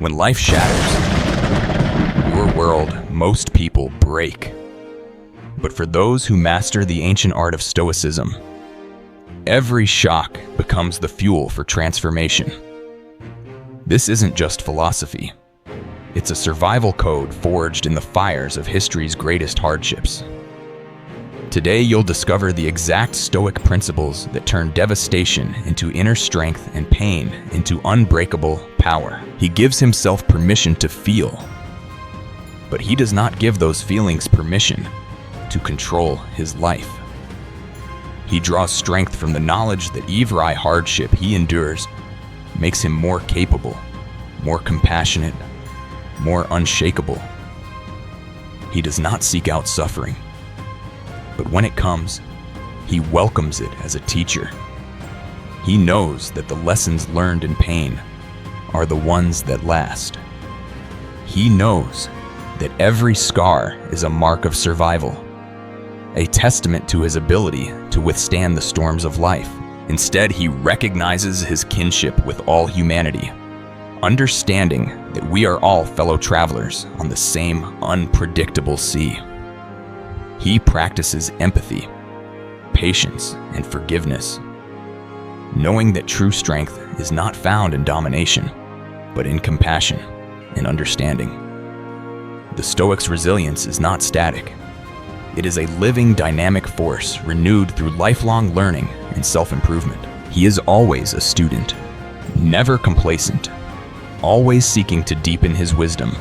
When life shatters your world, most people break. But for those who master the ancient art of Stoicism, every shock becomes the fuel for transformation. This isn't just philosophy. It's a survival code forged in the fires of history's greatest hardships. Today, you'll discover the exact Stoic principles that turn devastation into inner strength and pain into unbreakable power. He gives himself permission to feel, but he does not give those feelings permission to control his life. He draws strength from the knowledge that every hardship he endures makes him more capable, more compassionate, more unshakable. He does not seek out suffering, but when it comes, he welcomes it as a teacher. He knows that the lessons learned in pain are the ones that last. He knows that every scar is a mark of survival, a testament to his ability to withstand the storms of life. Instead, he recognizes his kinship with all humanity, understanding that we are all fellow travelers on the same unpredictable sea. He practices empathy, patience, and forgiveness, knowing that true strength is not found in domination, but in compassion and understanding. The Stoic's resilience is not static. It is a living, dynamic force renewed through lifelong learning and self-improvement. He is always a student, never complacent, always seeking to deepen his wisdom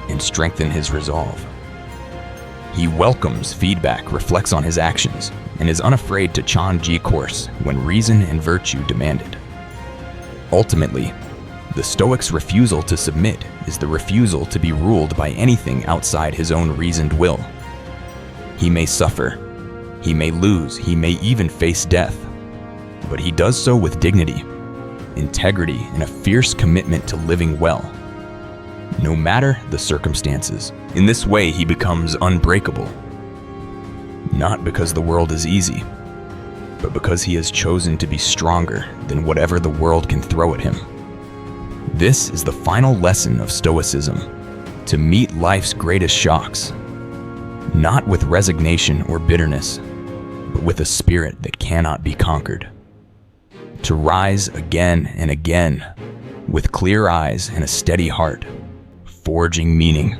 and strengthen his resolve. He welcomes feedback, reflects on his actions, and is unafraid to change course when reason and virtue demand it. Ultimately, the Stoic's refusal to submit is the refusal to be ruled by anything outside his own reasoned will. He may suffer, he may lose, he may even face death, but he does so with dignity, integrity, and a fierce commitment to living well, no matter the circumstances. In this way, he becomes unbreakable, not because the world is easy, but because he has chosen to be stronger than whatever the world can throw at him. This is the final lesson of Stoicism: to meet life's greatest shocks, not with resignation or bitterness, but with a spirit that cannot be conquered. To rise again and again, with clear eyes and a steady heart, forging meaning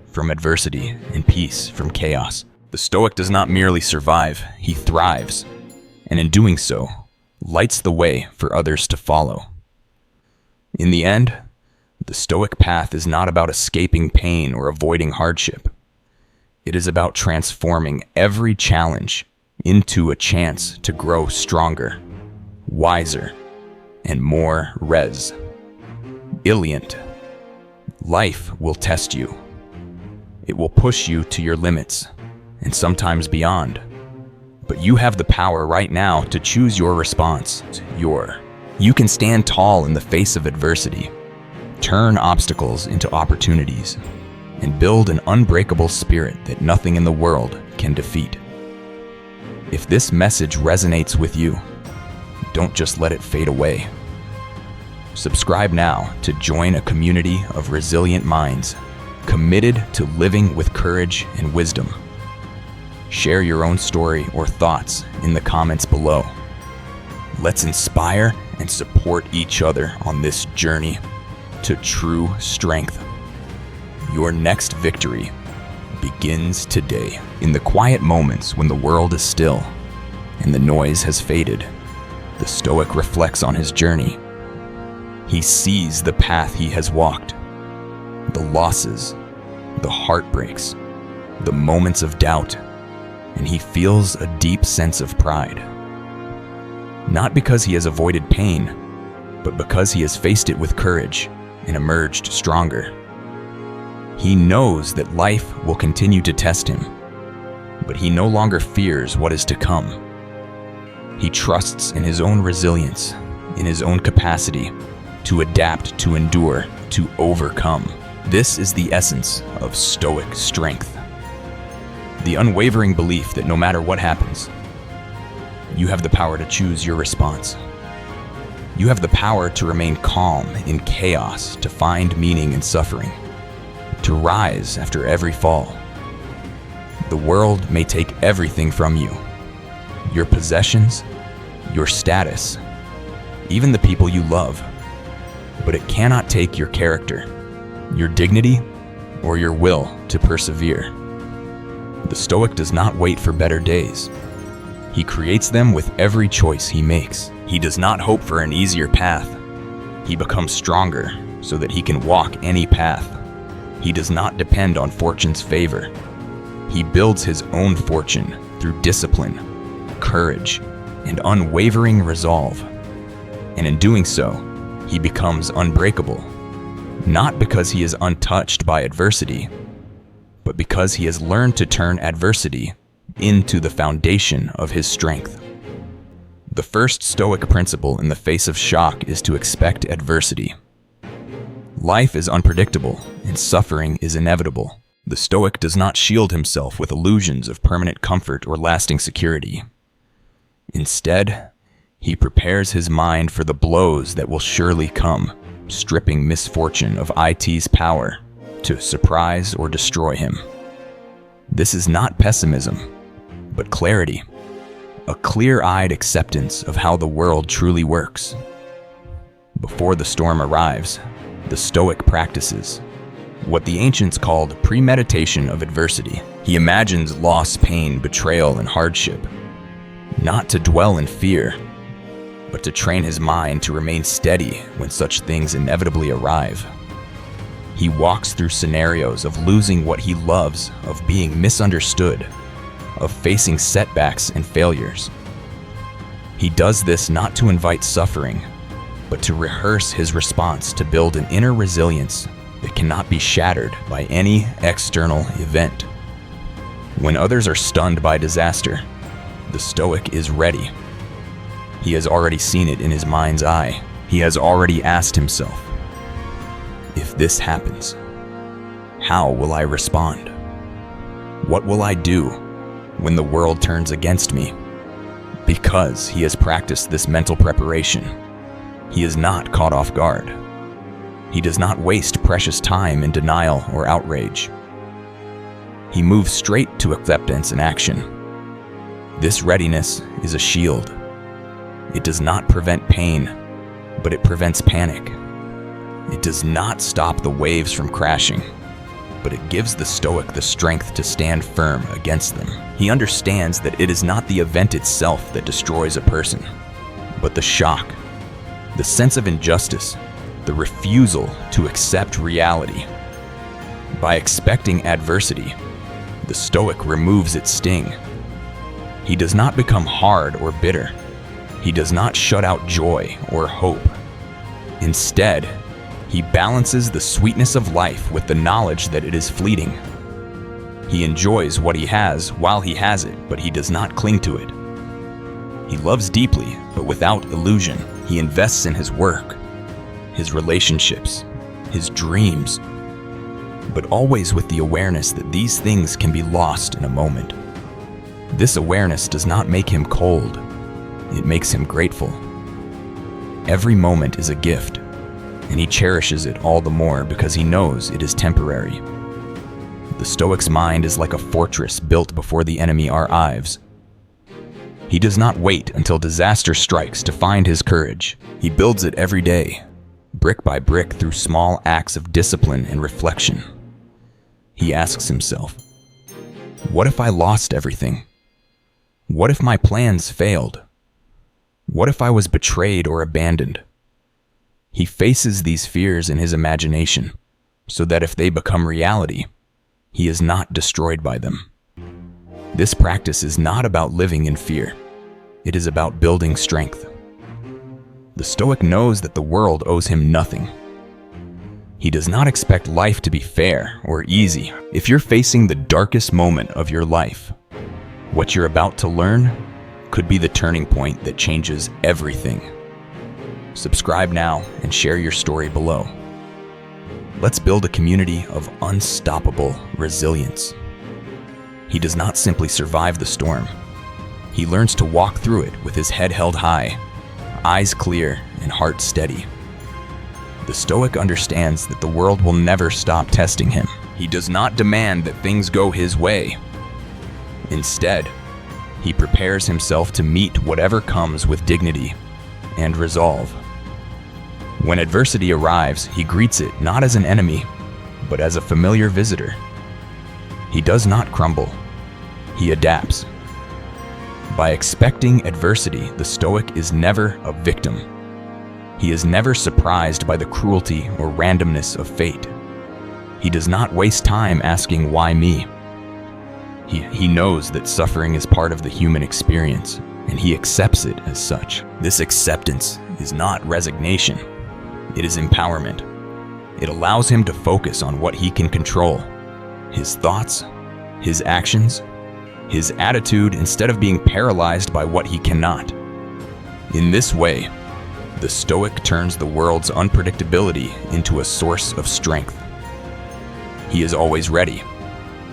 from adversity and peace from chaos. The Stoic does not merely survive, he thrives, and in doing so, lights the way for others to follow. In the end, the Stoic path is not about escaping pain or avoiding hardship. It is about transforming every challenge into a chance to grow stronger, wiser, and more resilient. Life will test you. It will push you to your limits, and sometimes beyond. But you have the power right now to choose your response. You can stand tall in the face of adversity, turn obstacles into opportunities, and build an unbreakable spirit that nothing in the world can defeat. If this message resonates with you, don't just let it fade away. Subscribe now to join a community of resilient minds, committed to living with courage and wisdom. Share your own story or thoughts in the comments below. Let's inspire and support each other on this journey to true strength. Your next victory begins today. In the quiet moments when the world is still and the noise has faded, the Stoic reflects on his journey. He sees the path he has walked, the losses, the heartbreaks, the moments of doubt, and he feels a deep sense of pride. Not because he has avoided pain, but because he has faced it with courage and emerged stronger. He knows that life will continue to test him, but he no longer fears what is to come. He trusts in his own resilience, in his own capacity to adapt, to endure, to overcome. This is the essence of Stoic strength. The unwavering belief that no matter what happens, you have the power to choose your response. You have the power to remain calm in chaos, to find meaning in suffering, to rise after every fall. The world may take everything from you, your possessions, your status, even the people you love, but it cannot take your character, your dignity, or your will to persevere. The Stoic does not wait for better days. He creates them with every choice he makes. He does not hope for an easier path. He becomes stronger so that he can walk any path. He does not depend on fortune's favor. He builds his own fortune through discipline, courage, and unwavering resolve. And in doing so, he becomes unbreakable, not because he is untouched by adversity, but because he has learned to turn adversity into the foundation of his strength. The first Stoic principle in the face of shock is to expect adversity. Life is unpredictable, and suffering is inevitable. The Stoic does not shield himself with illusions of permanent comfort or lasting security. Instead, he prepares his mind for the blows that will surely come, stripping misfortune of its power to surprise or destroy him. This is not pessimism, but clarity, a clear-eyed acceptance of how the world truly works. Before the storm arrives, the Stoic practices what the ancients called premeditation of adversity. He imagines loss, pain, betrayal, and hardship, not to dwell in fear, but to train his mind to remain steady when such things inevitably arrive. He walks through scenarios of losing what he loves, of being misunderstood, of facing setbacks and failures. He does this not to invite suffering, but to rehearse his response, to build an inner resilience that cannot be shattered by any external event. When others are stunned by disaster, the Stoic is ready. He has already seen it in his mind's eye. He has already asked himself, if this happens, how will I respond? What will I do when the world turns against me? Because he has practiced this mental preparation, he is not caught off guard. He does not waste precious time in denial or outrage. He moves straight to acceptance and action. This readiness is a shield. It does not prevent pain, but it prevents panic. It does not stop the waves from crashing, but it gives the Stoic the strength to stand firm against them. He understands that it is not the event itself that destroys a person, but the shock, the sense of injustice, the refusal to accept reality. By expecting adversity, the Stoic removes its sting. He does not become hard or bitter. He does not shut out joy or hope. Instead, he balances the sweetness of life with the knowledge that it is fleeting. He enjoys what he has while he has it, but he does not cling to it. He loves deeply, but without illusion. He invests in his work, his relationships, his dreams, but always with the awareness that these things can be lost in a moment. This awareness does not make him cold. It makes him grateful. Every moment is a gift, and he cherishes it all the more because he knows it is temporary. The Stoic's mind is like a fortress built before the enemy arrives. He does not wait until disaster strikes to find his courage. He builds it every day, brick by brick, through small acts of discipline and reflection. He asks himself, what if I lost everything? What if my plans failed? What if I was betrayed or abandoned? He faces these fears in his imagination, so that if they become reality, he is not destroyed by them. This practice is not about living in fear. It is about building strength. The Stoic knows that the world owes him nothing. He does not expect life to be fair or easy. If you're facing the darkest moment of your life, what you're about to learn could be the turning point that changes everything. Subscribe now and share your story below. Let's build a community of unstoppable resilience. He does not simply survive the storm. He learns to walk through it with his head held high, eyes clear, and heart steady. The Stoic understands that the world will never stop testing him. He does not demand that things go his way. Instead, he prepares himself to meet whatever comes with dignity and resolve. When adversity arrives, he greets it not as an enemy, but as a familiar visitor. He does not crumble. He adapts. By expecting adversity, the Stoic is never a victim. He is never surprised by the cruelty or randomness of fate. He does not waste time asking, "Why me?" He knows that suffering is part of the human experience, and he accepts it as such. This acceptance is not resignation. It is empowerment. It allows him to focus on what he can control: his thoughts, his actions, his attitude, instead of being paralyzed by what he cannot. In this way, the Stoic turns the world's unpredictability into a source of strength. He is always ready,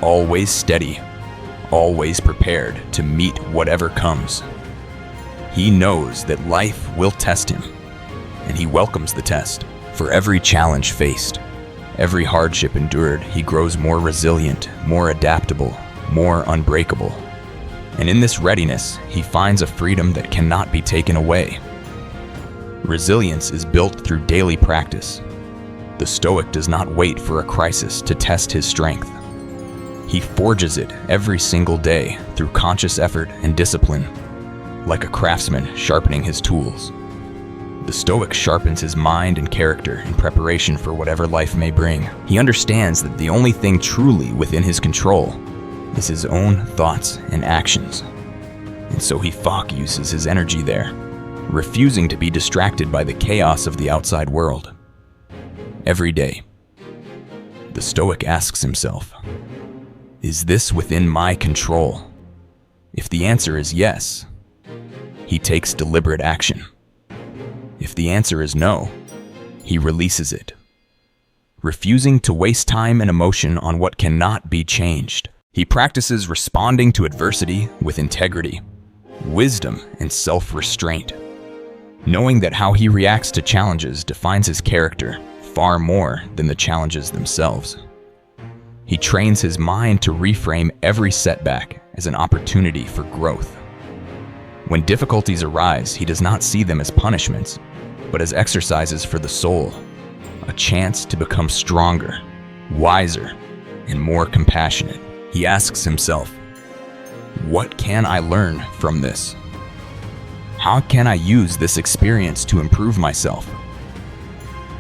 always steady, always prepared to meet whatever comes. He knows that life will test him, and he welcomes the test. For every challenge faced, every hardship endured, he grows more resilient, more adaptable, more unbreakable. And in this readiness, he finds a freedom that cannot be taken away. Resilience is built through daily practice. The Stoic does not wait for a crisis to test his strength. He forges it every single day through conscious effort and discipline, like a craftsman sharpening his tools. The Stoic sharpens his mind and character in preparation for whatever life may bring. He understands that the only thing truly within his control is his own thoughts and actions. And so he focuses his energy there, refusing to be distracted by the chaos of the outside world. Every day, the Stoic asks himself, "Is this within my control?" If the answer is yes, he takes deliberate action. If the answer is no, he releases it, refusing to waste time and emotion on what cannot be changed. He practices responding to adversity with integrity, wisdom, and self-restraint, knowing that how he reacts to challenges defines his character far more than the challenges themselves. He trains his mind to reframe every setback as an opportunity for growth. When difficulties arise, he does not see them as punishments, but as exercises for the soul, a chance to become stronger, wiser, and more compassionate. He asks himself, "What can I learn from this? How can I use this experience to improve myself?"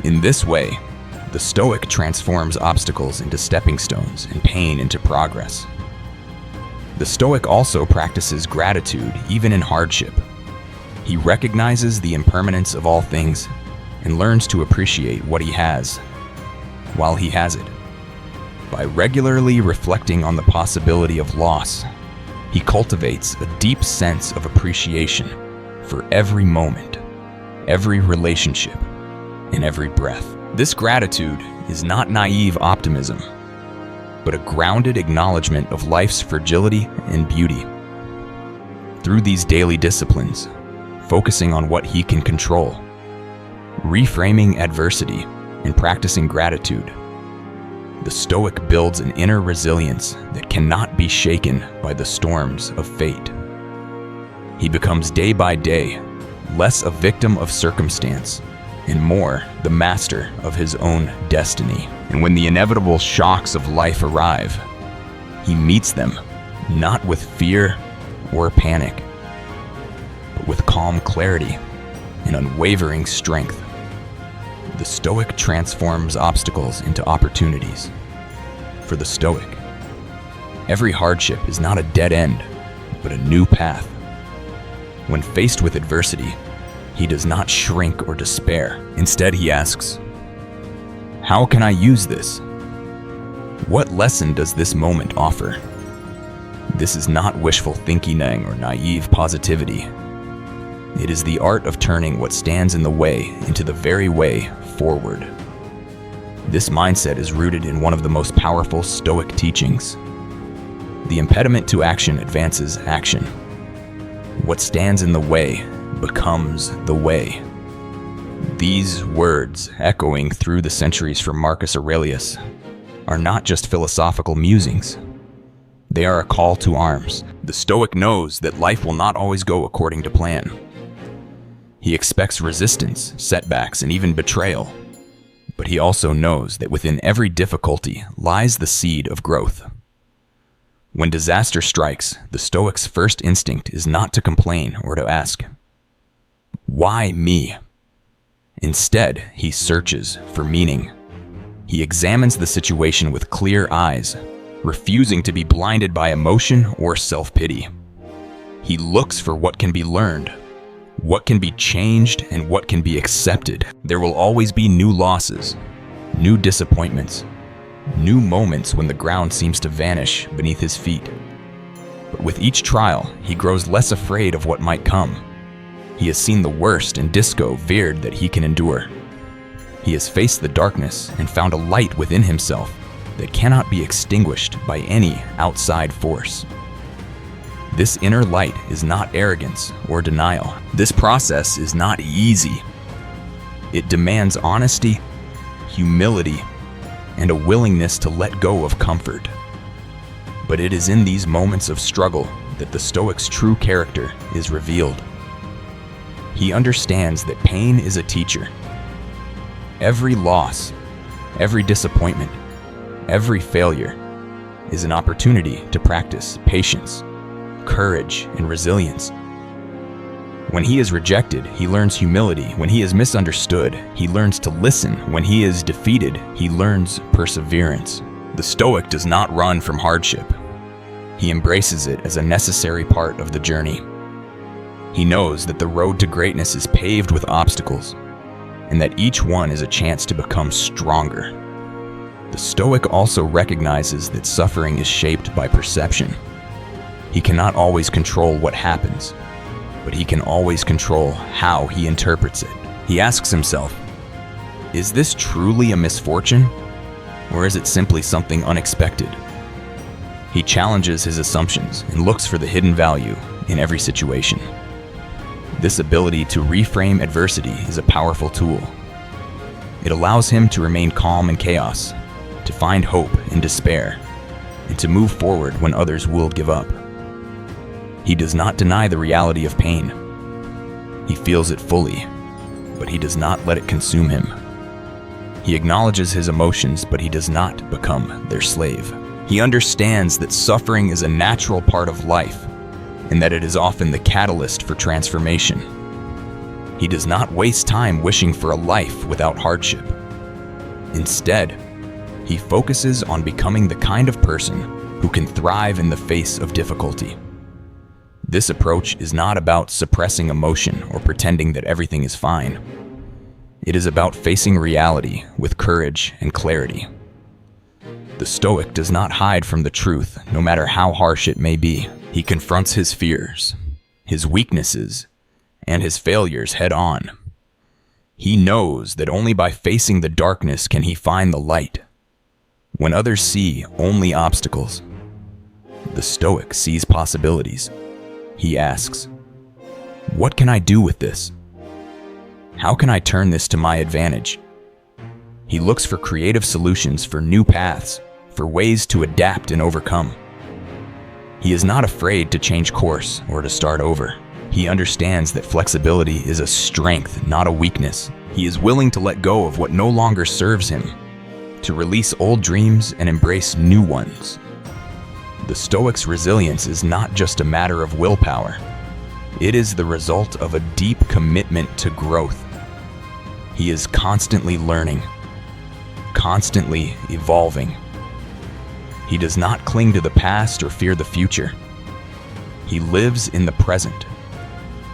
In this way, the Stoic transforms obstacles into stepping stones and pain into progress. The Stoic also practices gratitude even in hardship. He recognizes the impermanence of all things and learns to appreciate what he has while he has it. By regularly reflecting on the possibility of loss, he cultivates a deep sense of appreciation for every moment, every relationship, and every breath. This gratitude is not naive optimism, but a grounded acknowledgement of life's fragility and beauty. Through these daily disciplines, focusing on what he can control, reframing adversity, and practicing gratitude, the Stoic builds an inner resilience that cannot be shaken by the storms of fate. He becomes day by day less a victim of circumstance and more the master of his own destiny. And when the inevitable shocks of life arrive, he meets them not with fear or panic, but with calm clarity and unwavering strength. The Stoic transforms obstacles into opportunities. For the Stoic, every hardship is not a dead end, but a new path. When faced with adversity, he does not shrink or despair. Instead, he asks, "How can I use this? What lesson does this moment offer?" This is not wishful thinking or naive positivity. It is the art of turning what stands in the way into the very way forward. This mindset is rooted in one of the most powerful Stoic teachings. The impediment to action advances action. What stands in the way becomes the way. These words, echoing through the centuries from Marcus Aurelius, are not just philosophical musings. They are a call to arms. The Stoic knows that life will not always go according to plan. He expects resistance, setbacks, and even betrayal. But he also knows that within every difficulty lies the seed of growth. When disaster strikes, the Stoic's first instinct is not to complain or to ask, "Why me?" Instead, he searches for meaning. He examines the situation with clear eyes, refusing to be blinded by emotion or self-pity. He looks for what can be learned, what can be changed, and what can be accepted. There will always be new losses, new disappointments, new moments when the ground seems to vanish beneath his feet. But with each trial, he grows less afraid of what might come. He has seen the worst and disco veered that he can endure. He has faced the darkness and found a light within himself that cannot be extinguished by any outside force. This inner light is not arrogance or denial. This process is not easy. It demands honesty, humility, and a willingness to let go of comfort. But it is in these moments of struggle that the Stoic's true character is revealed. He understands that pain is a teacher. Every loss, every disappointment, every failure is an opportunity to practice patience, courage, and resilience. When he is rejected, he learns humility. When he is misunderstood, he learns to listen. When he is defeated, he learns perseverance. The Stoic does not run from hardship. He embraces it as a necessary part of the journey. He knows that the road to greatness is paved with obstacles, and that each one is a chance to become stronger. The Stoic also recognizes that suffering is shaped by perception. He cannot always control what happens, but he can always control how he interprets it. He asks himself, is this truly a misfortune, or is it simply something unexpected? He challenges his assumptions and looks for the hidden value in every situation. This ability to reframe adversity is a powerful tool. It allows him to remain calm in chaos, to find hope in despair, and to move forward when others will give up. He does not deny the reality of pain. He feels it fully, but he does not let it consume him. He acknowledges his emotions, but he does not become their slave. He understands that suffering is a natural part of life, and that it is often the catalyst for transformation. He does not waste time wishing for a life without hardship. Instead, he focuses on becoming the kind of person who can thrive in the face of difficulty. This approach is not about suppressing emotion or pretending that everything is fine. It is about facing reality with courage and clarity. The Stoic does not hide from the truth, no matter how harsh it may be. He confronts his fears, his weaknesses, and his failures head on. He knows that only by facing the darkness can he find the light. When others see only obstacles, the Stoic sees possibilities. He asks, what can I do with this? How can I turn this to my advantage? He looks for creative solutions, for new paths, for ways to adapt and overcome. He is not afraid to change course or to start over. He understands that flexibility is a strength, not a weakness. He is willing to let go of what no longer serves him, to release old dreams and embrace new ones. The Stoic's resilience is not just a matter of willpower. It is the result of a deep commitment to growth. He is constantly learning, constantly evolving. He does not cling to the past or fear the future. He lives in the present,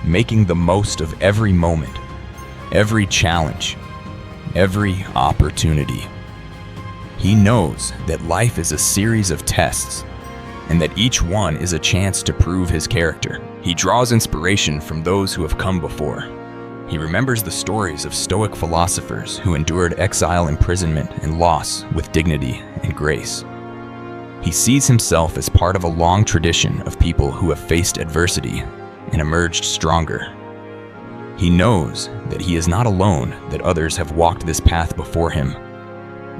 making the most of every moment, every challenge, every opportunity. He knows that life is a series of tests, and that each one is a chance to prove his character. He draws inspiration from those who have come before. He remembers the stories of Stoic philosophers who endured exile, imprisonment, and loss with dignity and grace. He sees himself as part of a long tradition of people who have faced adversity and emerged stronger. He knows that he is not alone, that others have walked this path before him,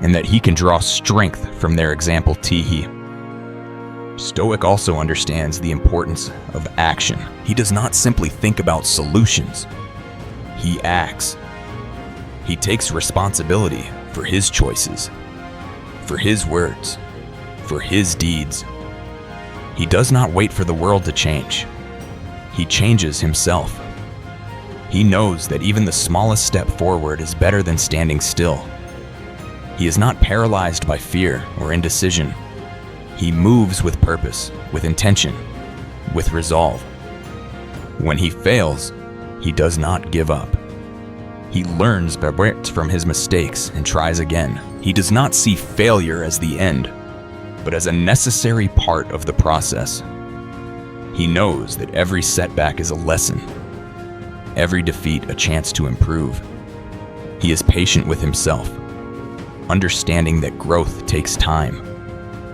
and that he can draw strength from their example. Stoic also understands the importance of action. He does not simply think about solutions. He acts. He takes responsibility for his choices, for his words, for his deeds. He does not wait for the world to change. He changes himself. He knows that even the smallest step forward is better than standing still. He is not paralyzed by fear or indecision. He moves with purpose, with intention, with resolve. When he fails, he does not give up. He learns from his mistakes and tries again. He does not see failure as the end, but as a necessary part of the process. He knows that every setback is a lesson, every defeat a chance to improve. He is patient with himself, understanding that growth takes time.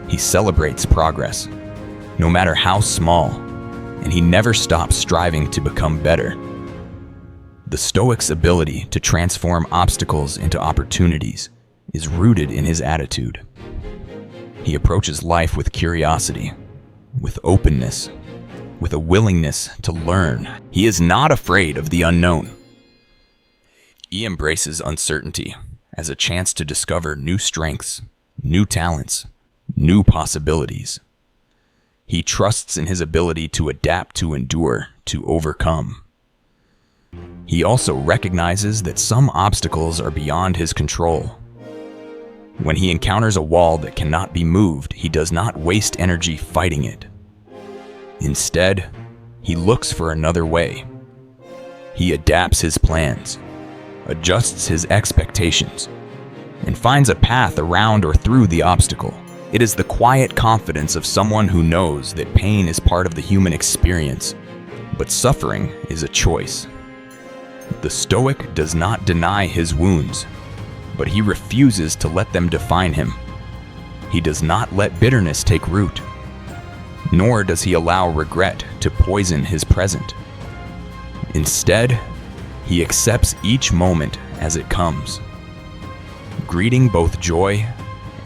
He celebrates progress, no matter how small, and he never stops striving to become better. The Stoic's ability to transform obstacles into opportunities is rooted in his attitude. He approaches life with curiosity, with openness, with a willingness to learn. He is not afraid of the unknown. He embraces uncertainty as a chance to discover new strengths, new talents, new possibilities. He trusts in his ability to adapt, to endure, to overcome. He also recognizes that some obstacles are beyond his control. When he encounters a wall that cannot be moved, he does not waste energy fighting it. Instead, he looks for another way. He adapts his plans, adjusts his expectations, and finds a path around or through the obstacle. It is the quiet confidence of someone who knows that pain is part of the human experience, but suffering is a choice. The Stoic does not deny his wounds, but he refuses to let them define him. He does not let bitterness take root, nor does he allow regret to poison his present. Instead, he accepts each moment as it comes, greeting both joy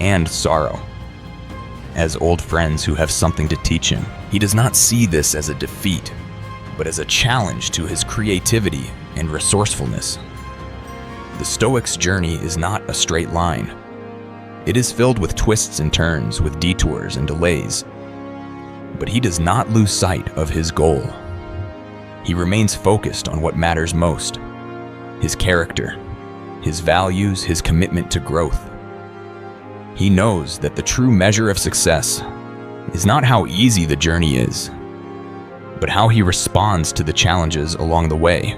and sorrow as old friends who have something to teach him. He does not see this as a defeat, but as a challenge to his creativity and resourcefulness. The Stoic's journey is not a straight line. It is filled with twists and turns, with detours and delays. But he does not lose sight of his goal. He remains focused on what matters most: his character, his values, his commitment to growth. He knows that the true measure of success is not how easy the journey is, but how he responds to the challenges along the way.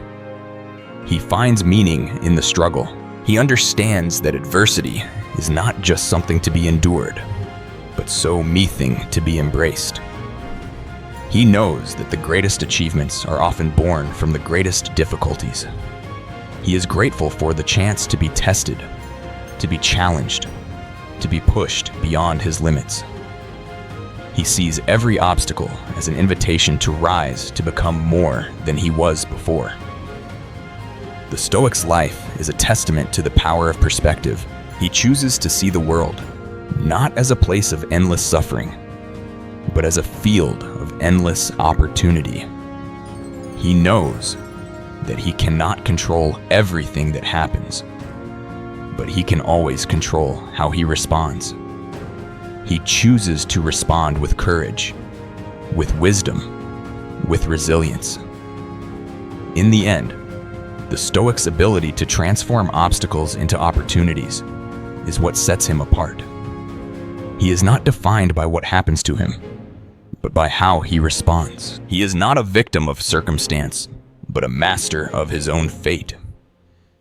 He finds meaning in the struggle. He understands that adversity is not just something to be endured, but so meething to be embraced. He knows that the greatest achievements are often born from the greatest difficulties. He is grateful for the chance to be tested, to be challenged, to be pushed beyond his limits. He sees every obstacle as an invitation to rise, to become more than he was before. The Stoic's life is a testament to the power of perspective. He chooses to see the world not as a place of endless suffering, but as a field of endless opportunity. He knows that he cannot control everything that happens, but he can always control how he responds. He chooses to respond with courage, with wisdom, with resilience. In the end, the Stoic's ability to transform obstacles into opportunities is what sets him apart. He is not defined by what happens to him, but by how he responds. He is not a victim of circumstance, but a master of his own fate.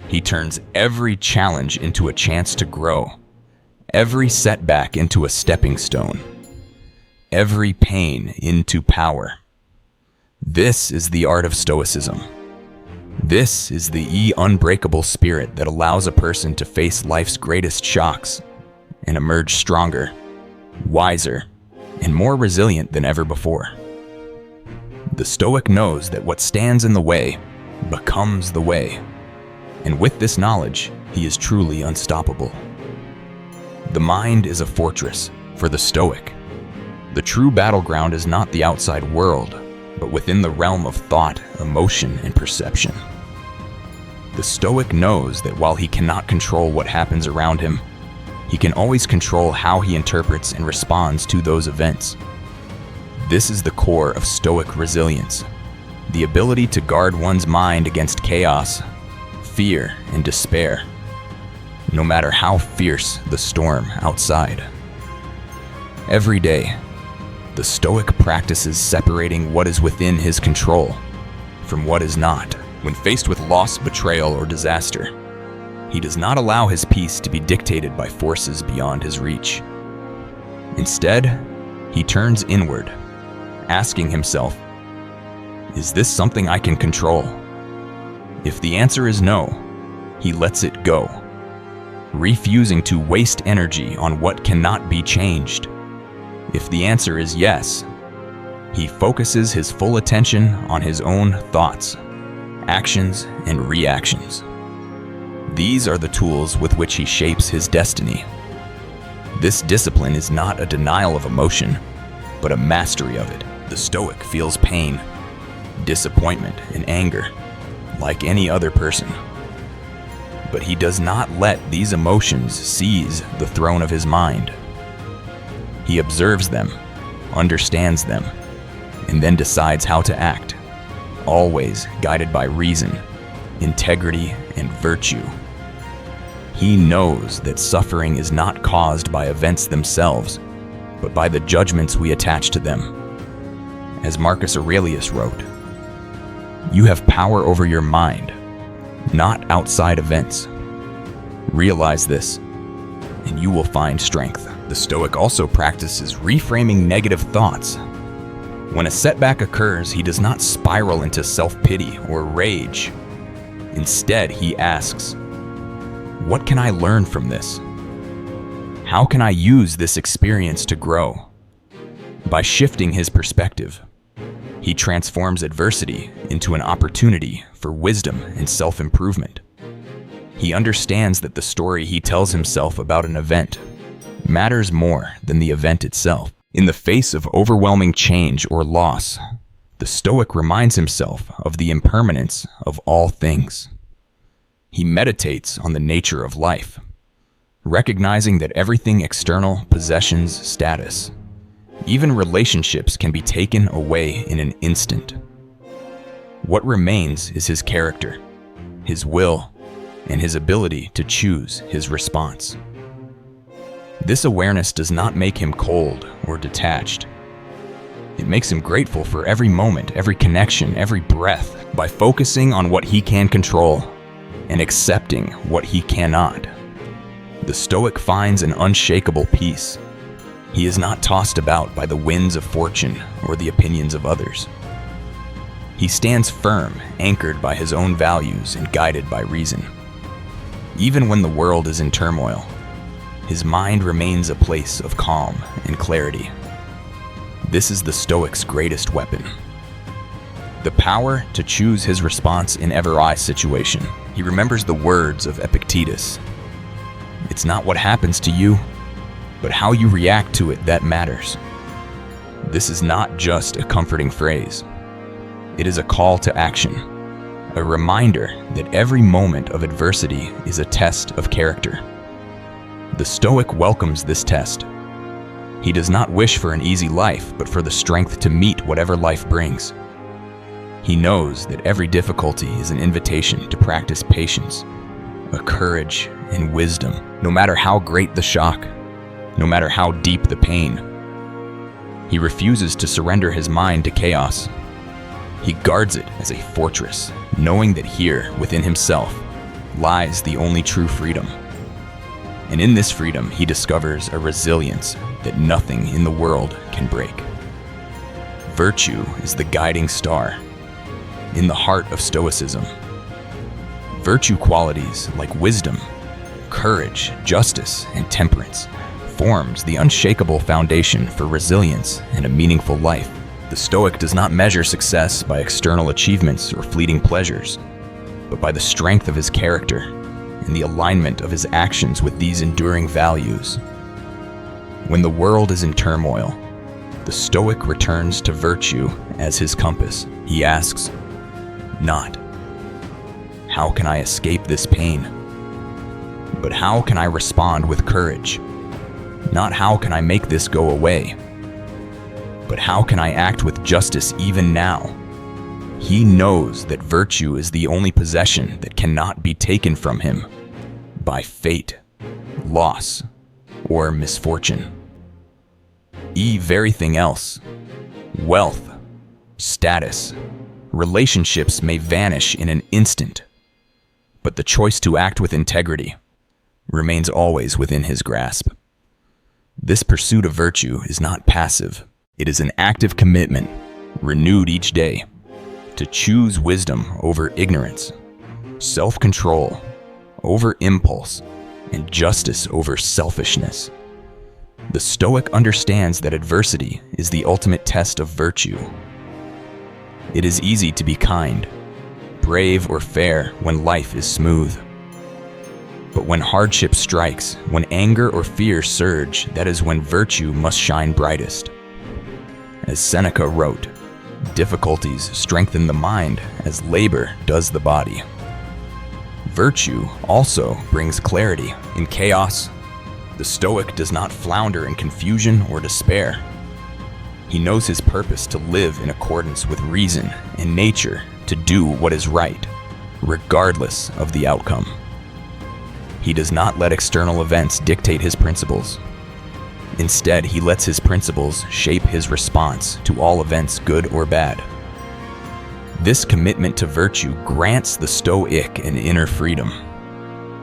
He turns every challenge into a chance to grow, every setback into a stepping stone, every pain into power. This is the art of Stoicism. This is the unbreakable spirit that allows a person to face life's greatest shocks and emerge stronger, wiser, and more resilient than ever before. The Stoic knows that what stands in the way becomes the way. And with this knowledge, he is truly unstoppable. The mind is a fortress for the Stoic. The true battleground is not the outside world, but within the realm of thought, emotion, and perception. The Stoic knows that while he cannot control what happens around him, he can always control how he interprets and responds to those events. This is the core of Stoic resilience, the ability to guard one's mind against chaos, fear, and despair, no matter how fierce the storm outside. Every day, the Stoic practices separating what is within his control from what is not. When faced with loss, betrayal, or disaster, he does not allow his peace to be dictated by forces beyond his reach. Instead, he turns inward, asking himself, "Is this something I can control?" If the answer is no, he lets it go, refusing to waste energy on what cannot be changed. If the answer is yes, he focuses his full attention on his own thoughts, actions, and reactions. These are the tools with which he shapes his destiny. This discipline is not a denial of emotion, but a mastery of it. The Stoic feels pain, disappointment, and anger, like any other person. But he does not let these emotions seize the throne of his mind. He observes them, understands them, and then decides how to act, always guided by reason, integrity, and virtue. He knows that suffering is not caused by events themselves, but by the judgments we attach to them. As Marcus Aurelius wrote, "You have power over your mind, not outside events. Realize this, and you will find strength." The Stoic also practices reframing negative thoughts. When a setback occurs, he does not spiral into self-pity or rage. Instead, he asks, "What can I learn from this? How can I use this experience to grow?" By shifting his perspective, he transforms adversity into an opportunity for wisdom and self-improvement. He understands that the story he tells himself about an event matters more than the event itself. In the face of overwhelming change or loss, the Stoic reminds himself of the impermanence of all things. He meditates on the nature of life, recognizing that everything external, possessions, status, even relationships can be taken away in an instant. What remains is his character, his will, and his ability to choose his response. This awareness does not make him cold or detached. It makes him grateful for every moment, every connection, every breath. By focusing on what he can control and accepting what he cannot, the Stoic finds an unshakable peace. He is not tossed about by the winds of fortune or the opinions of others. He stands firm, anchored by his own values and guided by reason. Even when the world is in turmoil, his mind remains a place of calm and clarity. This is the Stoic's greatest weapon: the power to choose his response in every situation. He remembers the words of Epictetus: "It's not what happens to you, but how you react to it that matters." This is not just a comforting phrase. It is a call to action, a reminder that every moment of adversity is a test of character. The Stoic welcomes this test. He does not wish for an easy life, but for the strength to meet whatever life brings. He knows that every difficulty is an invitation to practice patience, a courage, and wisdom. No matter how great the shock, no matter how deep the pain, he refuses to surrender his mind to chaos. He guards it as a fortress, knowing that here, within himself, lies the only true freedom. And in this freedom, he discovers a resilience that nothing in the world can break. Virtue is the guiding star in the heart of Stoicism. Virtue qualities like wisdom, courage, justice, and temperance forms the unshakable foundation for resilience and a meaningful life. The Stoic does not measure success by external achievements or fleeting pleasures, but by the strength of his character and the alignment of his actions with these enduring values. When the world is in turmoil, the Stoic returns to virtue as his compass. He asks, not, how can I escape this pain? But how can I respond with courage? Not how can I make this go away? But how can I act with justice even now? He knows that virtue is the only possession that cannot be taken from him by fate, loss, or misfortune. Everything else, wealth, status, relationships may vanish in an instant, but the choice to act with integrity remains always within his grasp. This pursuit of virtue is not passive. It is an active commitment, renewed each day, to choose wisdom over ignorance, self-control over impulse, and justice over selfishness. The Stoic understands that adversity is the ultimate test of virtue. It is easy to be kind, brave, or fair when life is smooth. But when hardship strikes, when anger or fear surge, that is when virtue must shine brightest. As Seneca wrote, difficulties strengthen the mind as labor does the body. Virtue also brings clarity in chaos. The Stoic does not flounder in confusion or despair. He knows his purpose to live in accordance with reason and nature, to do what is right, regardless of the outcome. He does not let external events dictate his principles. Instead, he lets his principles shape his response to all events, good or bad. This commitment to virtue grants the Stoic an inner freedom.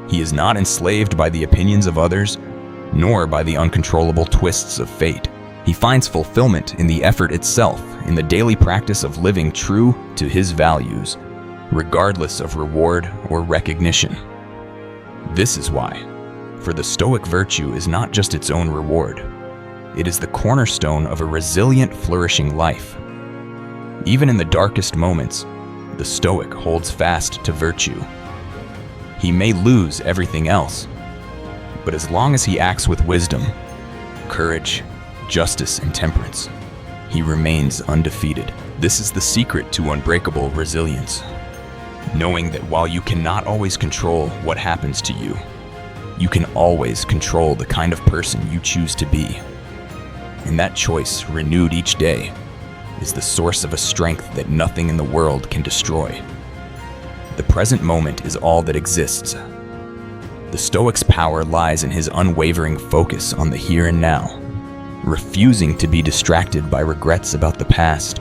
He is not enslaved by the opinions of others, nor by the uncontrollable twists of fate. He finds fulfillment in the effort itself, in the daily practice of living true to his values, regardless of reward or recognition. This is why, for the Stoic, virtue is not just its own reward. It is the cornerstone of a resilient, flourishing life. Even in the darkest moments, the Stoic holds fast to virtue. He may lose everything else, but as long as he acts with wisdom, courage, justice, and temperance, he remains undefeated. This is the secret to unbreakable resilience. Knowing that while you cannot always control what happens to you, you can always control the kind of person you choose to be. And that choice, renewed each day, is the source of a strength that nothing in the world can destroy. The present moment is all that exists. The Stoic's power lies in his unwavering focus on the here and now, refusing to be distracted by regrets about the past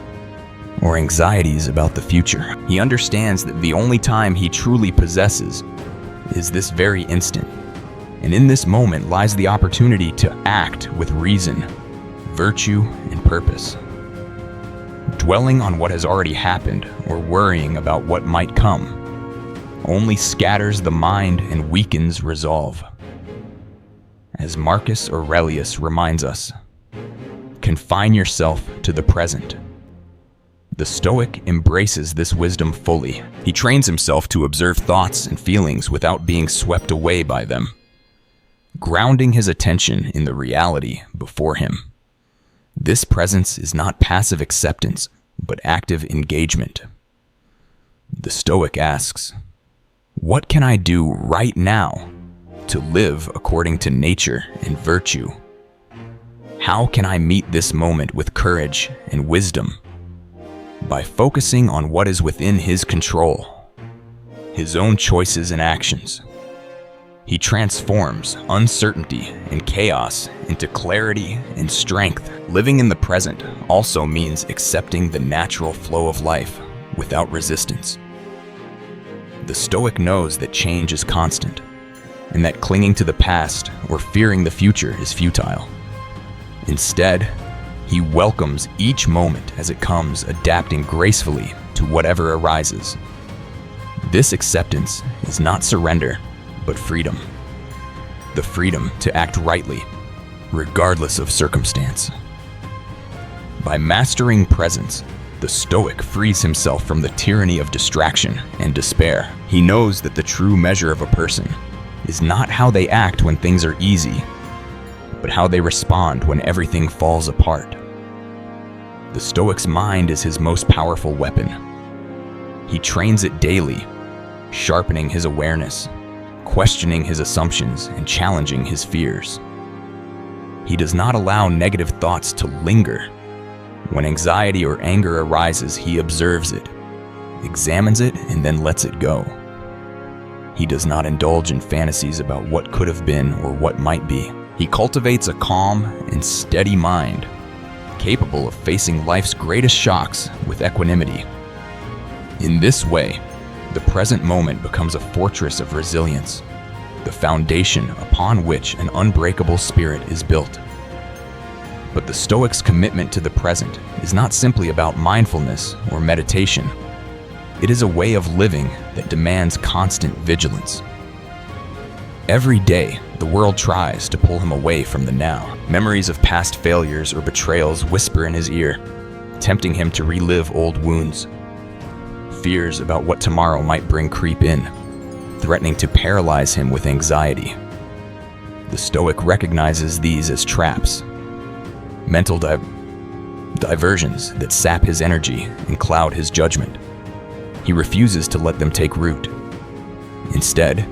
or anxieties about the future. He understands that the only time he truly possesses is this very instant, and in this moment lies the opportunity to act with reason, virtue, and purpose. Dwelling on what has already happened or worrying about what might come only scatters the mind and weakens resolve. As Marcus Aurelius reminds us, confine yourself to the present. The Stoic embraces this wisdom fully. He trains himself to observe thoughts and feelings without being swept away by them, grounding his attention in the reality before him. This presence is not passive acceptance, but active engagement. The Stoic asks, what can I do right now to live according to nature and virtue? How can I meet this moment with courage and wisdom? By focusing on what is within his control, his own choices and actions. He transforms uncertainty and chaos into clarity and strength. Living in the present also means accepting the natural flow of life without resistance. The Stoic knows that change is constant, and that clinging to the past or fearing the future is futile. Instead, he welcomes each moment as it comes, adapting gracefully to whatever arises. This acceptance is not surrender, but freedom. The freedom to act rightly, regardless of circumstance. By mastering presence, the Stoic frees himself from the tyranny of distraction and despair. He knows that the true measure of a person is not how they act when things are easy, but how they respond when everything falls apart. The Stoic's mind is his most powerful weapon. He trains it daily, sharpening his awareness, questioning his assumptions, and challenging his fears. He does not allow negative thoughts to linger. When anxiety or anger arises, he observes it, examines it, and then lets it go. He does not indulge in fantasies about what could have been or what might be. He cultivates a calm and steady mind, capable of facing life's greatest shocks with equanimity. In this way, the present moment becomes a fortress of resilience, the foundation upon which an unbreakable spirit is built. But the Stoic's commitment to the present is not simply about mindfulness or meditation. It is a way of living that demands constant vigilance. Every day, the world tries to pull him away from the now. Memories of past failures or betrayals whisper in his ear, tempting him to relive old wounds. Fears about what tomorrow might bring creep in, threatening to paralyze him with anxiety. The Stoic recognizes these as traps, mental diversions that sap his energy and cloud his judgment. He refuses to let them take root. Instead,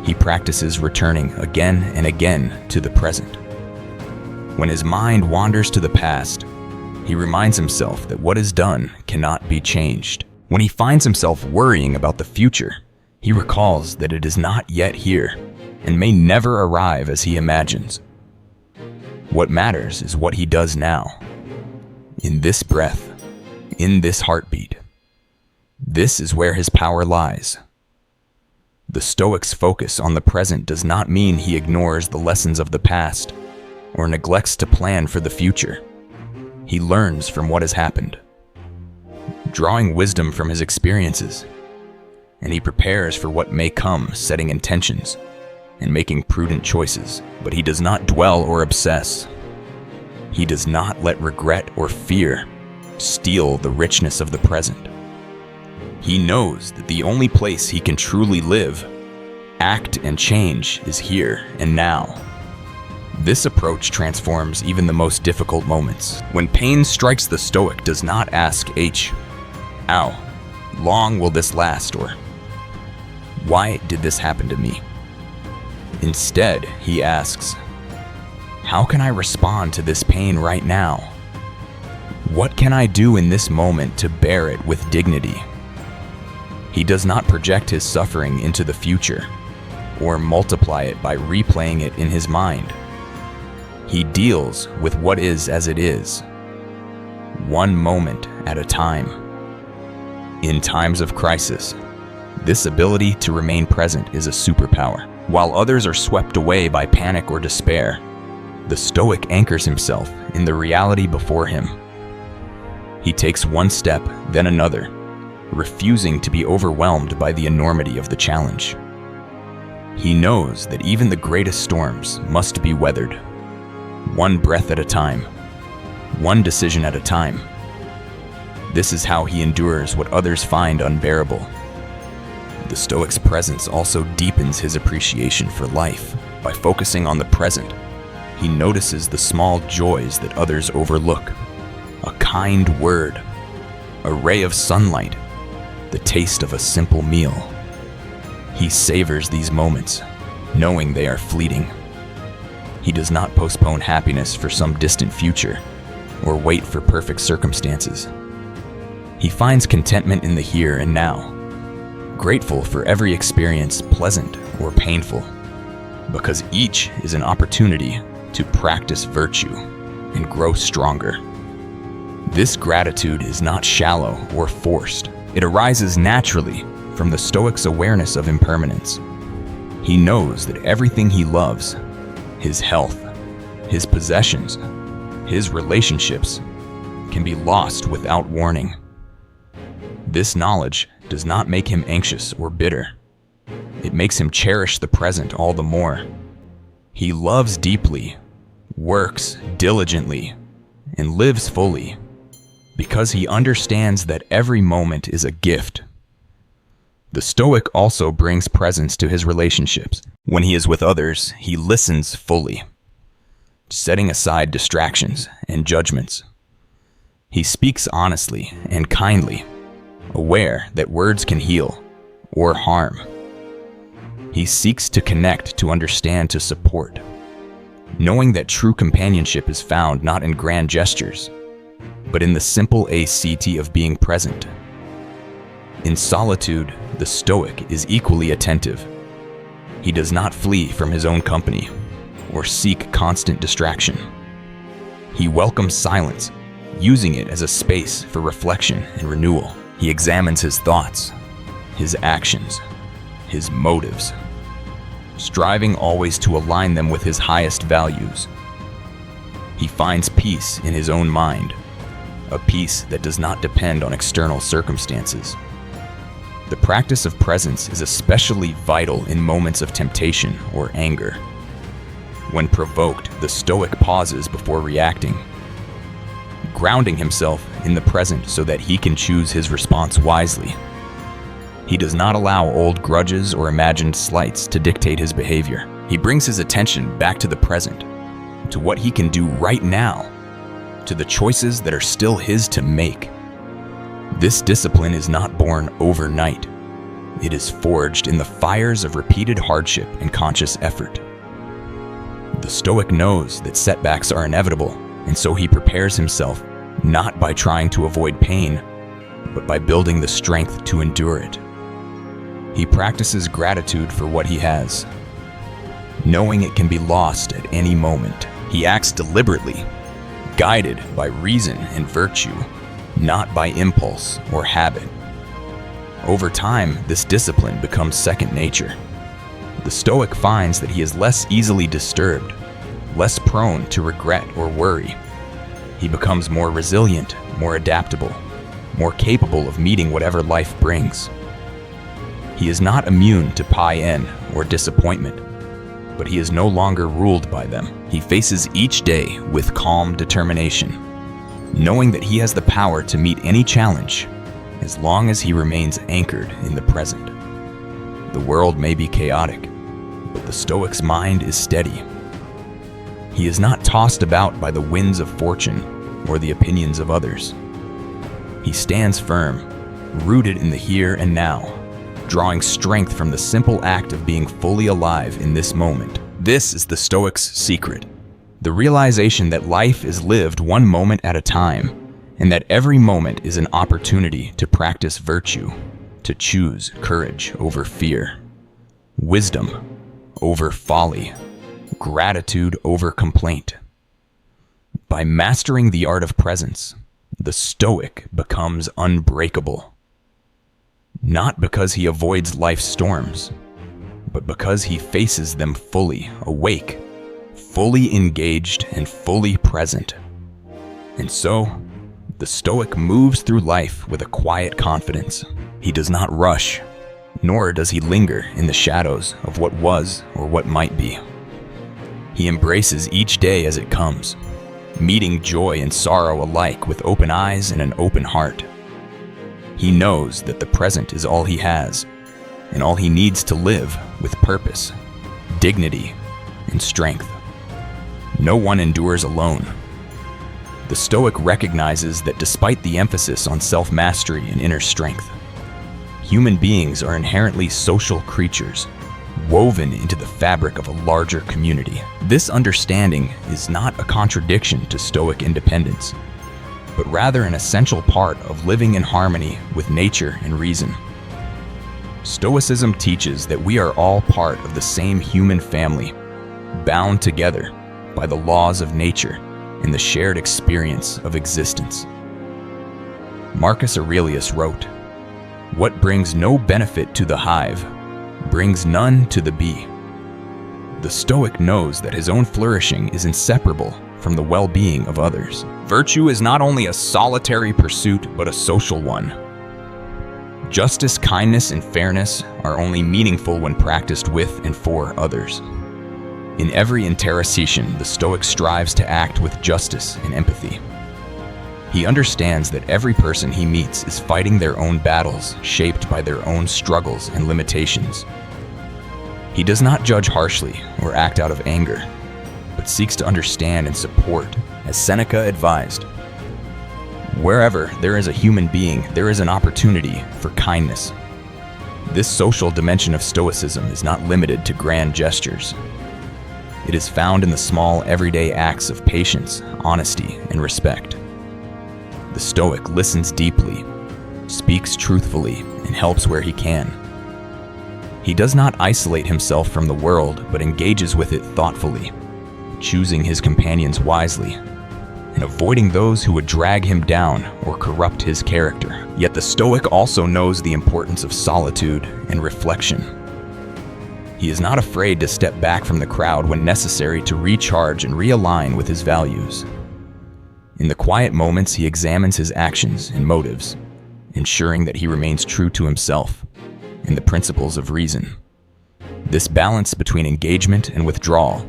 he practices returning again and again to the present. When his mind wanders to the past, he reminds himself that what is done cannot be changed. When he finds himself worrying about the future, he recalls that it is not yet here and may never arrive as he imagines. What matters is what he does now, in this breath, in this heartbeat. This is where his power lies. The Stoic's focus on the present does not mean he ignores the lessons of the past or neglects to plan for the future. He learns from what has happened, drawing wisdom from his experiences, and he prepares for what may come, setting intentions and making prudent choices. But he does not dwell or obsess. He does not let regret or fear steal the richness of the present. He knows that the only place he can truly live, act, and change is here and now. This approach transforms even the most difficult moments. When pain strikes, the Stoic does not ask how long will this last, or why did this happen to me? Instead, he asks, how can I respond to this pain right now? What can I do in this moment to bear it with dignity? He does not project his suffering into the future or multiply it by replaying it in his mind. He deals with what is as it is, one moment at a time. In times of crisis, this ability to remain present is a superpower. While others are swept away by panic or despair, the Stoic anchors himself in the reality before him. He takes one step, then another, refusing to be overwhelmed by the enormity of the challenge. He knows that even the greatest storms must be weathered, one breath at a time, one decision at a time. This is how he endures what others find unbearable. The Stoic's presence also deepens his appreciation for life. By focusing on the present, he notices the small joys that others overlook. A kind word, a ray of sunlight, the taste of a simple meal. He savors these moments, knowing they are fleeting. He does not postpone happiness for some distant future or wait for perfect circumstances. He finds contentment in the here and now, grateful for every experience, pleasant or painful, because each is an opportunity to practice virtue and grow stronger. This gratitude is not shallow or forced. It arises naturally from the Stoic's awareness of impermanence. He knows that everything he loves, his health, his possessions, his relationships, can be lost without warning. This knowledge does not make him anxious or bitter. It makes him cherish the present all the more. He loves deeply, works diligently, and lives fully, because he understands that every moment is a gift. The Stoic also brings presence to his relationships. When he is with others, he listens fully, setting aside distractions and judgments. He speaks honestly and kindly, aware that words can heal or harm. He seeks to connect, to understand, to support, knowing that true companionship is found not in grand gestures, but in the simple act of being present. In solitude, the Stoic is equally attentive. He does not flee from his own company or seek constant distraction. He welcomes silence, using it as a space for reflection and renewal. He examines his thoughts, his actions, his motives, striving always to align them with his highest values. He finds peace in his own mind, a peace that does not depend on external circumstances. The practice of presence is especially vital in moments of temptation or anger. When provoked, the Stoic pauses before reacting, grounding himself in the present so that he can choose his response wisely. He does not allow old grudges or imagined slights to dictate his behavior. He brings his attention back to the present, to what he can do right now, to the choices that are still his to make. This discipline is not born overnight. It is forged in the fires of repeated hardship and conscious effort. The Stoic knows that setbacks are inevitable, and so he prepares himself not by trying to avoid pain, but by building the strength to endure it. He practices gratitude for what he has, knowing it can be lost at any moment. He acts deliberately, guided by reason and virtue, not by impulse or habit. Over time, this discipline becomes second nature. The Stoic finds that he is less easily disturbed, less prone to regret or worry. He becomes more resilient, more adaptable, more capable of meeting whatever life brings. He is not immune to pain or disappointment, but he is no longer ruled by them. He faces each day with calm determination, knowing that he has the power to meet any challenge as long as he remains anchored in the present. The world may be chaotic, but the Stoic's mind is steady. He is not tossed about by the winds of fortune or the opinions of others. He stands firm, rooted in the here and now, drawing strength from the simple act of being fully alive in this moment. This is the Stoic's secret: the realization that life is lived one moment at a time, and that every moment is an opportunity to practice virtue, to choose courage over fear, wisdom over folly, gratitude over complaint. By mastering the art of presence, the Stoic becomes unbreakable. Not because he avoids life's storms, but because he faces them fully awake, fully engaged, and fully present. And so, the Stoic moves through life with a quiet confidence. He does not rush, nor does he linger in the shadows of what was or what might be. He embraces each day as it comes, meeting joy and sorrow alike with open eyes and an open heart. He knows that the present is all he has, and all he needs to live with purpose, dignity, and strength. No one endures alone. The Stoic recognizes that despite the emphasis on self-mastery and inner strength, human beings are inherently social creatures, woven into the fabric of a larger community. This understanding is not a contradiction to Stoic independence, but rather an essential part of living in harmony with nature and reason. Stoicism teaches that we are all part of the same human family, bound together by the laws of nature and the shared experience of existence. Marcus Aurelius wrote, "What brings no benefit to the hive brings none to the bee." The Stoic knows that his own flourishing is inseparable from the well-being of others. Virtue is not only a solitary pursuit, but a social one. Justice, kindness, and fairness are only meaningful when practiced with and for others. In every interrogation, the Stoic strives to act with justice and empathy. He understands that every person he meets is fighting their own battles, shaped by their own struggles and limitations. He does not judge harshly or act out of anger, but seeks to understand and support, as Seneca advised. Wherever there is a human being, there is an opportunity for kindness. This social dimension of Stoicism is not limited to grand gestures. It is found in the small, everyday acts of patience, honesty, and respect. The Stoic listens deeply, speaks truthfully, and helps where he can. He does not isolate himself from the world, but engages with it thoughtfully, choosing his companions wisely, and avoiding those who would drag him down or corrupt his character. Yet the Stoic also knows the importance of solitude and reflection. He is not afraid to step back from the crowd when necessary to recharge and realign with his values. In the quiet moments, he examines his actions and motives, ensuring that he remains true to himself and the principles of reason. This balance between engagement and withdrawal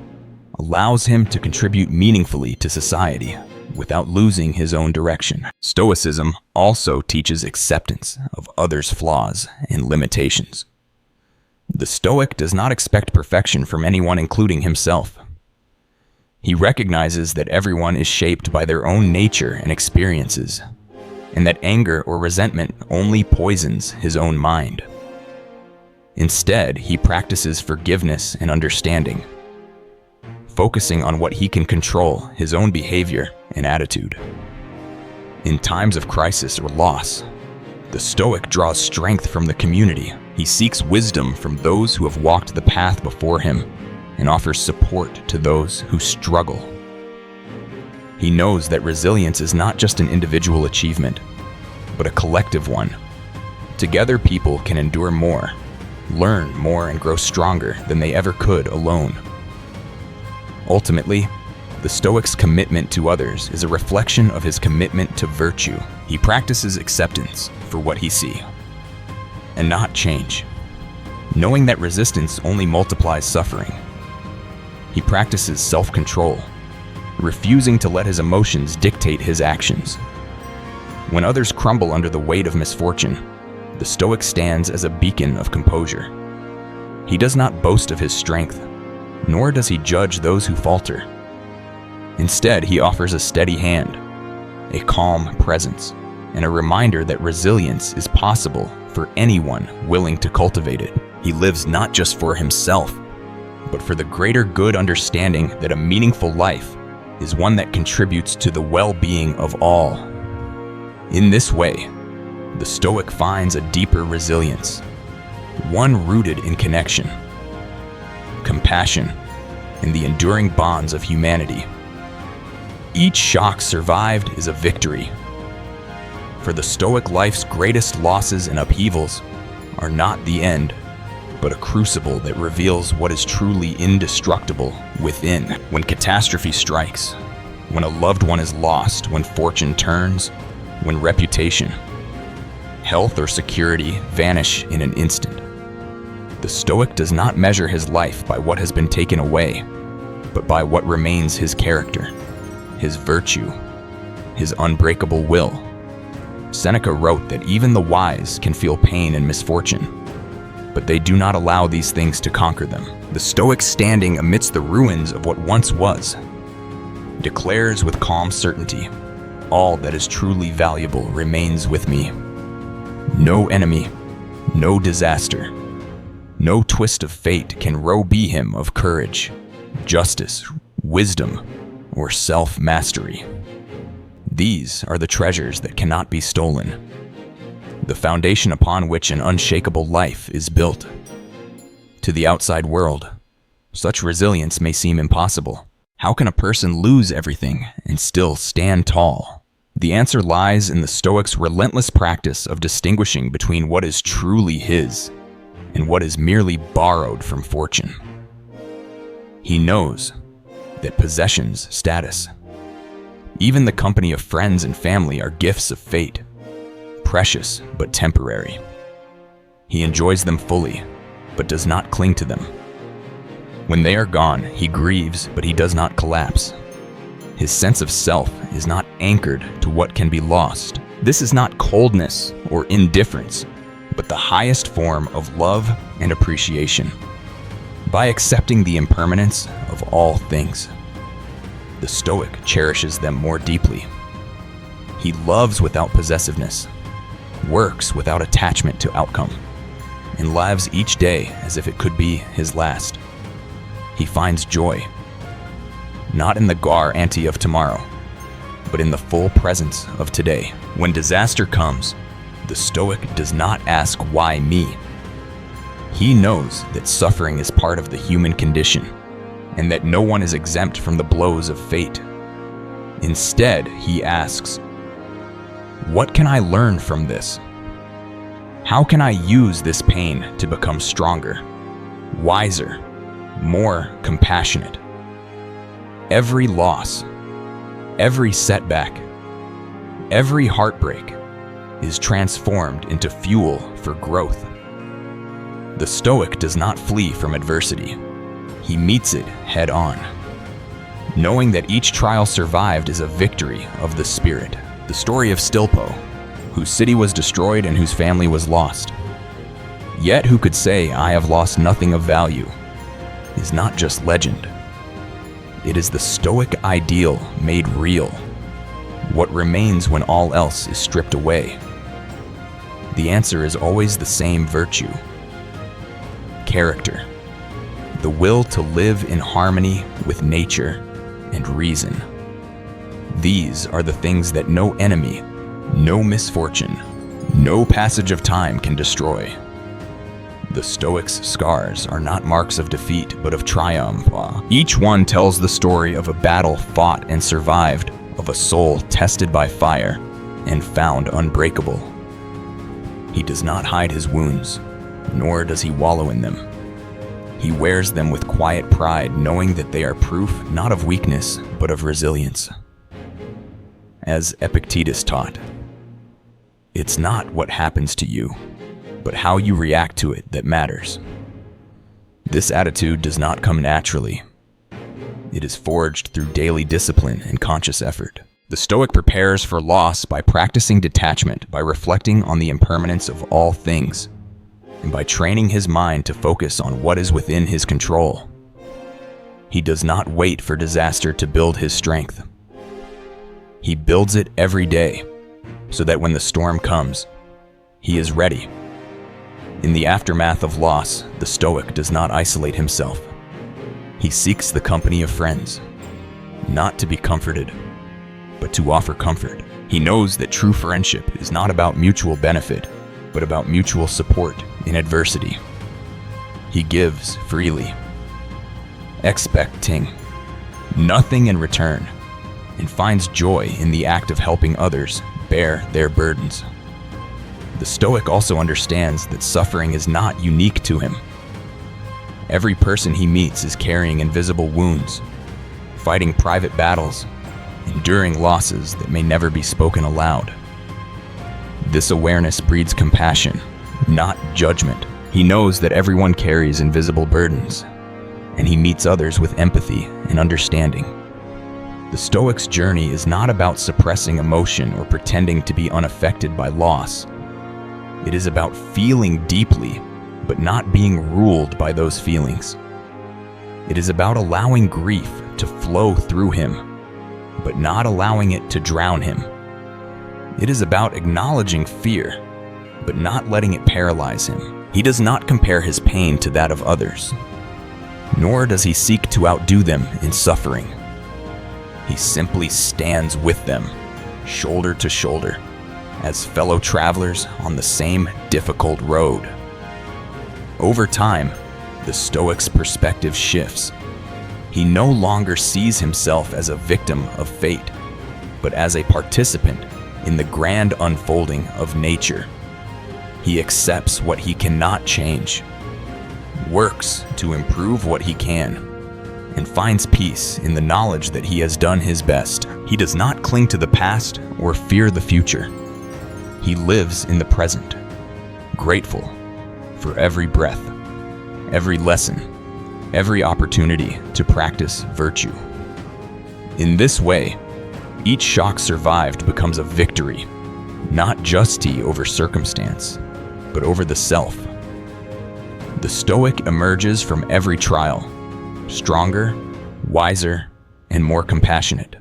allows him to contribute meaningfully to society without losing his own direction. Stoicism also teaches acceptance of others' flaws and limitations. The Stoic does not expect perfection from anyone, including himself. He recognizes that everyone is shaped by their own nature and experiences, and that anger or resentment only poisons his own mind. Instead, he practices forgiveness and understanding, focusing on what he can control, his own behavior and attitude. In times of crisis or loss, the Stoic draws strength from the community. He seeks wisdom from those who have walked the path before him and offers support to those who struggle. He knows that resilience is not just an individual achievement, but a collective one. Together, people can endure more, learn more, and grow stronger than they ever could alone. Ultimately, the Stoic's commitment to others is a reflection of his commitment to virtue. He practices acceptance for what he sees, and not change, knowing that resistance only multiplies suffering. He practices self-control, refusing to let his emotions dictate his actions. When others crumble under the weight of misfortune, the Stoic stands as a beacon of composure. He does not boast of his strength, nor does he judge those who falter. Instead, he offers a steady hand, a calm presence, and a reminder that resilience is possible for anyone willing to cultivate it. He lives not just for himself, but for the greater good, understanding that a meaningful life is one that contributes to the well-being of all. In this way, the Stoic finds a deeper resilience, one rooted in connection, compassion, and the enduring bonds of humanity. Each shock survived is a victory. For the Stoic, life's greatest losses and upheavals are not the end, but a crucible that reveals what is truly indestructible within. When catastrophe strikes, when a loved one is lost, when fortune turns, when reputation, health, or security vanish in an instant, the Stoic does not measure his life by what has been taken away, but by what remains his character, his virtue, his unbreakable will. Seneca wrote that even the wise can feel pain and misfortune, but they do not allow these things to conquer them. The Stoic, standing amidst the ruins of what once was, declares with calm certainty, "All that is truly valuable remains with me. No enemy, no disaster, no twist of fate can rob him of courage, justice, wisdom, or self-mastery. These are the treasures that cannot be stolen, the foundation upon which an unshakable life is built." To the outside world, such resilience may seem impossible. How can a person lose everything and still stand tall? The answer lies in the Stoic's relentless practice of distinguishing between what is truly his and what is merely borrowed from fortune. He knows that possessions, status, even the company of friends and family are gifts of fate, precious but temporary. He enjoys them fully, but does not cling to them. When they are gone, he grieves, but he does not collapse. His sense of self is not anchored to what can be lost. This is not coldness or indifference, but the highest form of love and appreciation. By accepting the impermanence of all things, the Stoic cherishes them more deeply. He loves without possessiveness, works without attachment to outcome, and lives each day as if it could be his last. He finds joy, not in the guarantee of tomorrow, but in the full presence of today. When disaster comes, the Stoic does not ask, "Why me?" He knows that suffering is part of the human condition, and that no one is exempt from the blows of fate. Instead, he asks, "What can I learn from this? How can I use this pain to become stronger, wiser, more compassionate?" Every loss, every setback, every heartbreak is transformed into fuel for growth. The Stoic does not flee from adversity. He meets it head on, knowing that each trial survived is a victory of the spirit. The story of Stilpo, whose city was destroyed and whose family was lost, yet who could say, "I have lost nothing of value," is not just legend. It is the Stoic ideal made real. What remains when all else is stripped away? The answer is always the same virtue: character. The will to live in harmony with nature and reason. These are the things that no enemy, no misfortune, no passage of time can destroy. The Stoics' scars are not marks of defeat, but of triumph. Each one tells the story of a battle fought and survived, of a soul tested by fire and found unbreakable. He does not hide his wounds, nor does he wallow in them. He wears them with quiet pride, knowing that they are proof not of weakness, but of resilience. As Epictetus taught, it's not what happens to you, but how you react to it that matters. This attitude does not come naturally. It is forged through daily discipline and conscious effort. The Stoic prepares for loss by practicing detachment, by reflecting on the impermanence of all things, and by training his mind to focus on what is within his control. He does not wait for disaster to build his strength. He builds it every day, so that when the storm comes, he is ready. In the aftermath of loss, the Stoic does not isolate himself. He seeks the company of friends, not to be comforted, but to offer comfort. He knows that true friendship is not about mutual benefit, but about mutual support in adversity. He gives freely, expecting nothing in return, and finds joy in the act of helping others bear their burdens. The Stoic also understands that suffering is not unique to him. Every person he meets is carrying invisible wounds, fighting private battles, enduring losses that may never be spoken aloud. This awareness breeds compassion, not judgment. He knows that everyone carries invisible burdens, and he meets others with empathy and understanding. The Stoic's journey is not about suppressing emotion or pretending to be unaffected by loss. It is about feeling deeply, but not being ruled by those feelings. It is about allowing grief to flow through him, but not allowing it to drown him. It is about acknowledging fear, but not letting it paralyze him. He does not compare his pain to that of others, nor does he seek to outdo them in suffering. He simply stands with them, shoulder to shoulder, as fellow travelers on the same difficult road. Over time, the Stoic's perspective shifts. He no longer sees himself as a victim of fate, but as a participant in the grand unfolding of nature. He accepts what he cannot change, works to improve what he can, and finds peace in the knowledge that he has done his best. He does not cling to the past or fear the future. He lives in the present, grateful for every breath, every lesson, every opportunity to practice virtue. In this way, each shock survived becomes a victory, not just over circumstance, but over the self. The Stoic emerges from every trial, stronger, wiser, and more compassionate.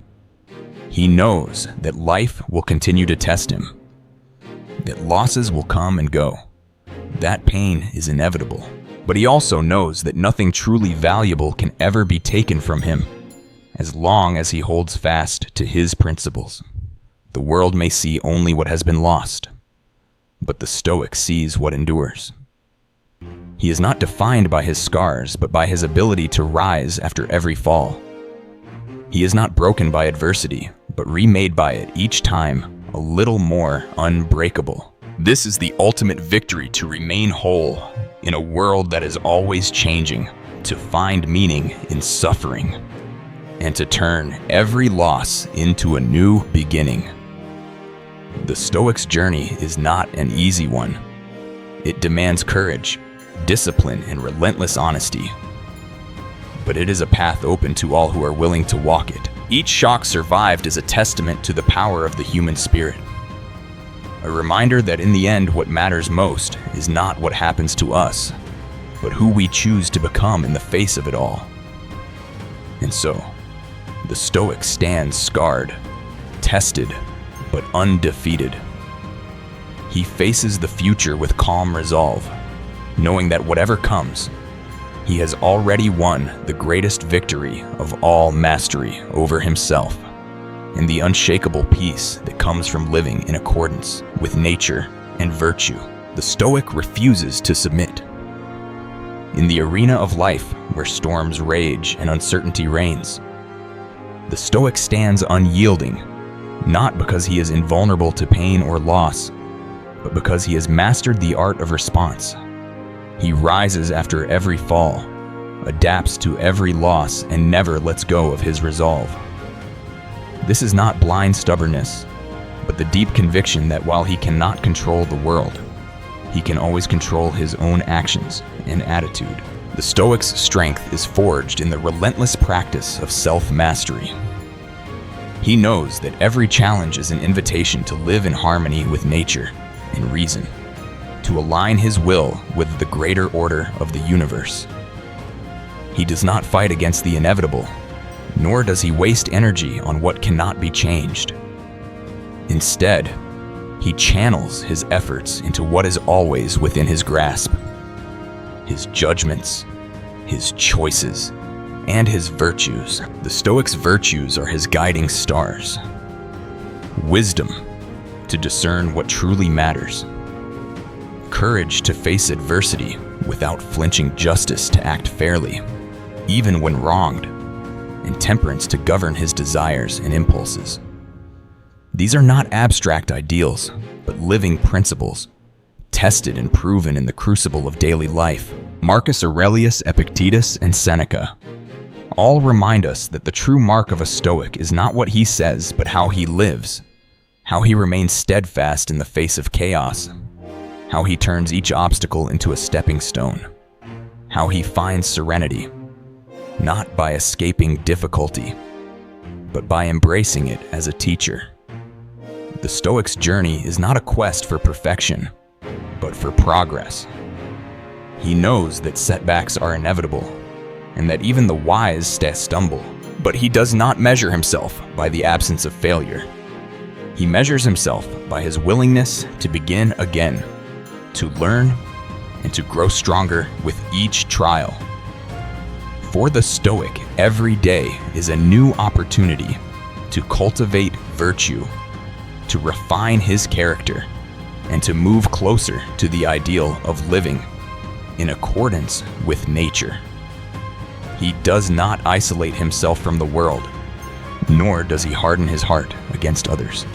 He knows that life will continue to test him, that losses will come and go, that pain is inevitable. But he also knows that nothing truly valuable can ever be taken from him, as long as he holds fast to his principles. The world may see only what has been lost, but the Stoic sees what endures. He is not defined by his scars, but by his ability to rise after every fall. He is not broken by adversity, but remade by it each time a little more unbreakable. This is the ultimate victory: to remain whole in a world that is always changing, to find meaning in suffering, and to turn every loss into a new beginning. The Stoic's journey is not an easy one. It demands courage, discipline, and relentless honesty. But it is a path open to all who are willing to walk it. Each shock survived is a testament to the power of the human spirit. A reminder that in the end, what matters most is not what happens to us, but who we choose to become in the face of it all. And so, the Stoic stands scarred, tested, but undefeated. He faces the future with calm resolve, knowing that whatever comes, he has already won the greatest victory of all mastery over himself, and the unshakable peace that comes from living in accordance with nature and virtue. The Stoic refuses to submit. In the arena of life, where storms rage and uncertainty reigns, the Stoic stands unyielding, not because he is invulnerable to pain or loss, but because he has mastered the art of response. He rises after every fall, adapts to every loss, and never lets go of his resolve. This is not blind stubbornness, but the deep conviction that while he cannot control the world, he can always control his own actions and attitude. The Stoic's strength is forged in the relentless practice of self-mastery. He knows that every challenge is an invitation to live in harmony with nature and reason, to align his will with the greater order of the universe. He does not fight against the inevitable, nor does he waste energy on what cannot be changed. Instead, he channels his efforts into what is always within his grasp: his judgments, his choices, and his virtues. The Stoic's virtues are his guiding stars. Wisdom, to discern what truly matters. Courage to face adversity without flinching, justice to act fairly, even when wronged, and temperance to govern his desires and impulses. These are not abstract ideals, but living principles, tested and proven in the crucible of daily life. Marcus Aurelius, Epictetus, and Seneca all remind us that the true mark of a Stoic is not what he says, but how he lives, how he remains steadfast in the face of chaos, how he turns each obstacle into a stepping stone, how he finds serenity, not by escaping difficulty, but by embracing it as a teacher. The Stoic's journey is not a quest for perfection, but for progress. He knows that setbacks are inevitable, and that even the wise stumble, but he does not measure himself by the absence of failure. He measures himself by his willingness to begin again, to learn, and to grow stronger with each trial. For the Stoic, every day is a new opportunity to cultivate virtue, to refine his character, and to move closer to the ideal of living in accordance with nature. He does not isolate himself from the world, nor does he harden his heart against others.